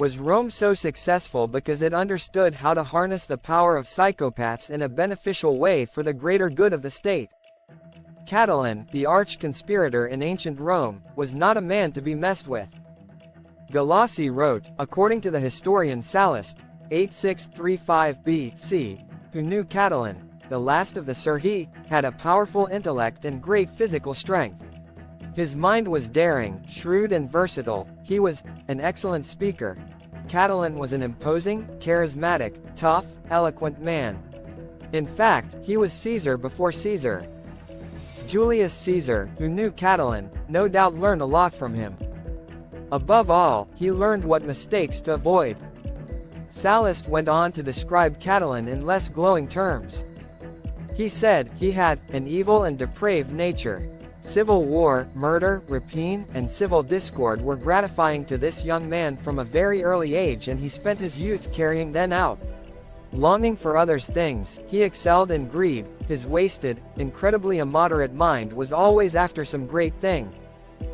Was Rome so successful because it understood how to harness the power of psychopaths in a beneficial way for the greater good of the state? Catiline, the arch-conspirator in ancient Rome, was not a man to be messed with. Galassi wrote, according to the historian Sallust, 8635 BC, who knew Catiline, the last of the Serhi, had a powerful intellect and great physical strength. His mind was daring, shrewd and versatile. He was an excellent speaker. Catiline was an imposing, charismatic, tough, eloquent man. In fact, he was Caesar before Caesar. Julius Caesar, who knew Catiline, no doubt learned a lot from him. Above all, he learned what mistakes to avoid. Sallust went on to describe Catiline in less glowing terms. He said, he had an evil and depraved nature. Civil war, murder, rapine, and civil discord were gratifying to this young man from a very early age, and he spent his youth carrying them out. Longing for others' things, he excelled in greed. His wasted, incredibly immoderate mind was always after some great thing.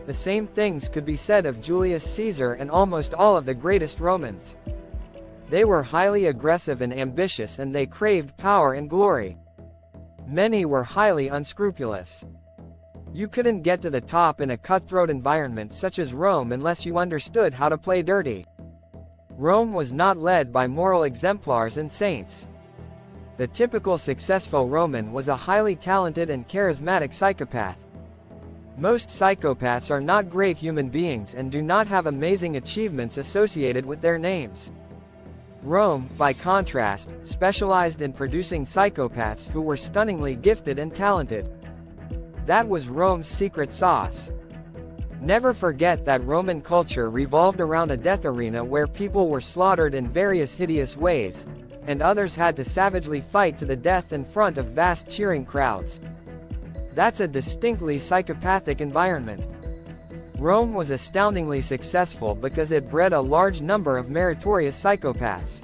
The same things could be said of Julius Caesar and almost all of the greatest Romans. They were highly aggressive and ambitious, and they craved power and glory. Many were highly unscrupulous. You couldn't get to the top in a cutthroat environment such as Rome unless you understood how to play dirty. Rome was not led by moral exemplars and saints. The typical successful Roman was a highly talented and charismatic psychopath. Most psychopaths are not great human beings and do not have amazing achievements associated with their names. Rome, by contrast, specialized in producing psychopaths who were stunningly gifted and talented. That was Rome's secret sauce. Never forget that Roman culture revolved around a death arena where people were slaughtered in various hideous ways, and others had to savagely fight to the death in front of vast cheering crowds. That's a distinctly psychopathic environment. Rome was astoundingly successful because it bred a large number of meritorious psychopaths.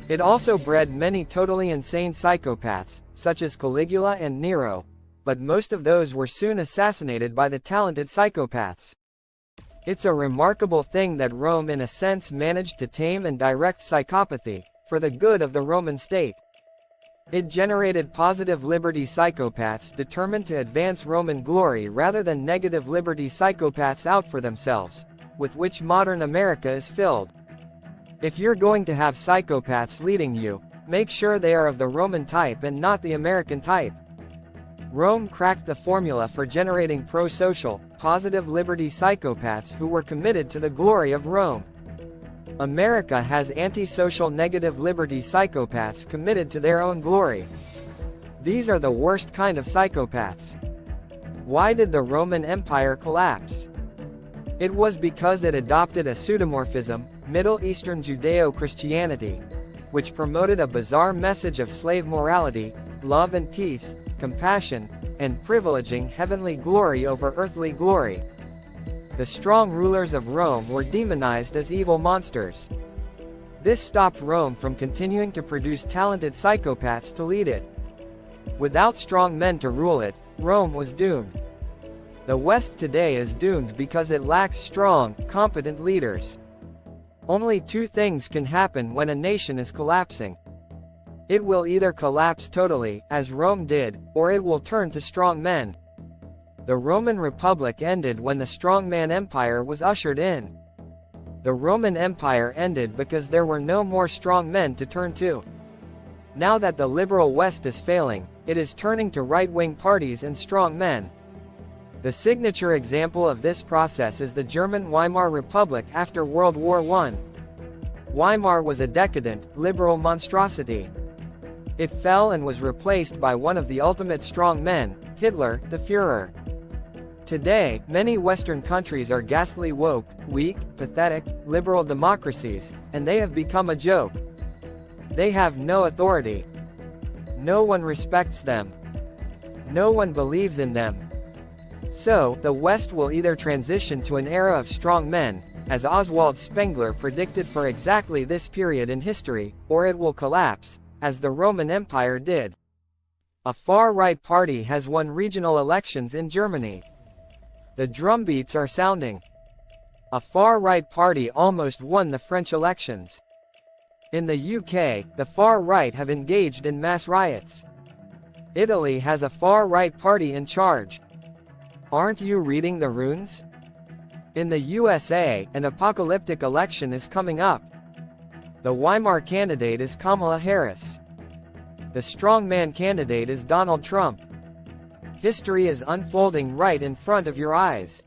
It also bred many totally insane psychopaths, such as Caligula and Nero, but most of those were soon assassinated by the talented psychopaths. It's a remarkable thing that Rome in a sense managed to tame and direct psychopathy, for the good of the Roman state. It generated positive liberty psychopaths determined to advance Roman glory rather than negative liberty psychopaths out for themselves, with which modern America is filled. If you're going to have psychopaths leading you, make sure they are of the Roman type and not the American type. Rome cracked the formula for generating pro-social, positive liberty psychopaths who were committed to the glory of Rome. America has antisocial negative liberty psychopaths committed to their own glory. These are the worst kind of psychopaths. Why did the Roman Empire collapse? It was because it adopted a pseudomorphism, Middle Eastern Judeo-Christianity, which promoted a bizarre message of slave morality, love and peace, compassion, and privileging heavenly glory over earthly glory. The strong rulers of Rome were demonized as evil monsters. This stopped Rome from continuing to produce talented psychopaths to lead it. Without strong men to rule it, Rome was doomed. The West today is doomed because it lacks strong, competent leaders. Only two things can happen when a nation is collapsing. It will either collapse totally, as Rome did, or it will turn to strong men. The Roman Republic ended when the strongman empire was ushered in. The Roman Empire ended because there were no more strong men to turn to. Now that the liberal West is failing, it is turning to right-wing parties and strong men. The signature example of this process is the German Weimar Republic after World War I. Weimar was a decadent, liberal monstrosity. It fell and was replaced by one of the ultimate strong men, Hitler, the Führer. Today, many Western countries are ghastly woke, weak, pathetic, liberal democracies, and they have become a joke. They have no authority. No one respects them. No one believes in them. So, the West will either transition to an era of strong men, as Oswald Spengler predicted for exactly this period in history, or it will collapse, as the Roman Empire did. A far-right party has won regional elections in Germany. The drumbeats are sounding. A far-right party almost won the French elections. In the UK, the far-right have engaged in mass riots. Italy has a far-right party in charge. Aren't you reading the runes? In the USA, an apocalyptic election is coming up. The Weimar candidate is Kamala Harris. The strongman candidate is Donald Trump. History is unfolding right in front of your eyes.